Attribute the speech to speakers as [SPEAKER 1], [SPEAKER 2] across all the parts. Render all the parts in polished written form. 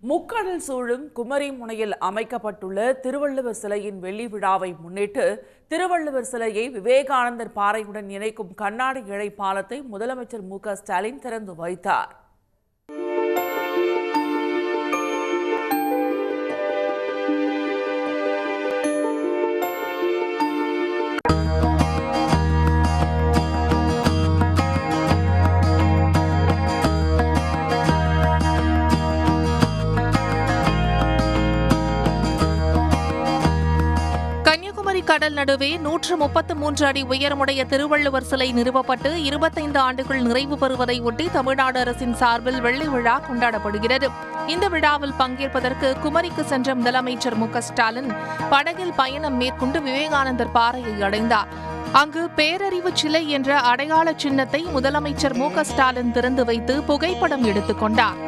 [SPEAKER 1] முக்கடல் சூழும் குமரி முனையில் அமைக்கப்பட்டுள்ள திருவள்ளுவர் சிலையின் வெள்ளி விழாவை முன்னிட்டு திருவள்ளுவர் சிலையை விவேகானந்தர் பாறையுடன் இணைக்கும் கண்ணாடி இழை பாலத்தை முதலமைச்சர் மு.க.ஸ்டாலின் திறந்து வைத்தார்.
[SPEAKER 2] கன்னியாகுமரி கடல் நடுவே 133 அடி உயரமுடைய திருவள்ளுவர் சிலை நிறுவப்பட்டு 25 ஆண்டுகள் நிறைவு பெறுவதை ஒட்டி தமிழ்நாடு அரசின் சார்பில் வெள்ளி விழா கொண்டாடப்படுகிறது. இந்த விழாவில் பங்கேற்பதற்கு குமரிக்கு சென்ற முதலமைச்சர் மு.க.ஸ்டாலின் படகில் பயணம் மேற்கொண்டு விவேகானந்தர் பாறையை அடைந்தார். அங்கு பேரறிவு சிலை என்ற அடையாள சின்னத்தை முதலமைச்சர் மு.க.ஸ்டாலின் திறந்து வைத்து புகைப்படம் எடுத்துக் கொண்டார்.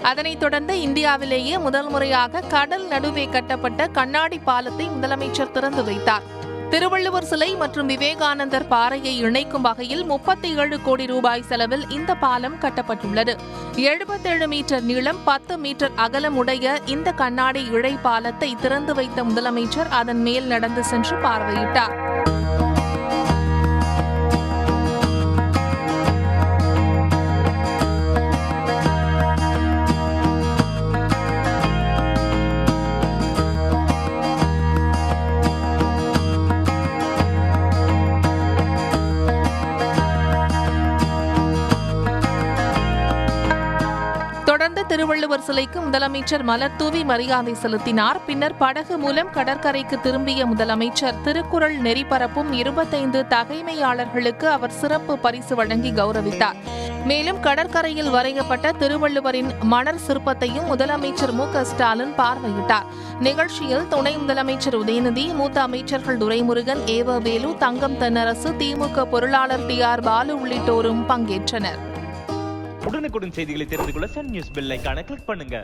[SPEAKER 2] அதனைத் தொடர்ந்து இந்தியாவிலேயே முதல் முறையாக கடல் நடுவே கட்டப்பட்ட கண்ணாடி பாலத்தை முதலமைச்சர் திறந்து வைத்தார். திருவள்ளுவர் சிலை மற்றும் விவேகானந்தர் பாறையை இணைக்கும் வகையில் 37 கோடி ரூபாய் செலவில் இந்த பாலம் கட்டப்பட்டுள்ளது. 77 மீட்டர் நீளம், 10 மீட்டர் அகலம் உடைய இந்த கண்ணாடி இழை பாலத்தை திறந்து வைத்த முதலமைச்சர் அதன் மேல் நடந்து சென்று பார்வையிட்டார். தொடர்ந்து திருவள்ளுவர் சிலைக்கு முதலமைச்சர் மலர் தூவி மரியாதை செலுத்தினார். பின்னர் படகு மூலம் கடற்கரைக்கு திரும்பிய முதலமைச்சர் திருக்குறள் நெறிபரப்பும் 25 தகைமையாளர்களுக்கு அவர் சிறப்பு பரிசு வழங்கி கௌரவித்தார். மேலும் கடற்கரையில் வரையப்பட்ட திருவள்ளுவரின் மணர் சிற்பத்தையும் முதலமைச்சர் மு.க.ஸ்டாலின் பார்வையிட்டார். நிகழ்ச்சியில் துணை முதலமைச்சர் உதயநிதி, மூத்த அமைச்சர்கள் துரைமுருகன், ஏவவேலு, தங்கம் தென்னரசு, திமுக பொருளாளர் டி.ஆர். பாலு உள்ளிட்டோரும் பங்கேற்றனர்.
[SPEAKER 3] உடனுக்குடன் செய்திகளை தெரிந்து கொள்ள சன் நியூஸ் பெல் ஐகானை கிளிக் பண்ணுங்க.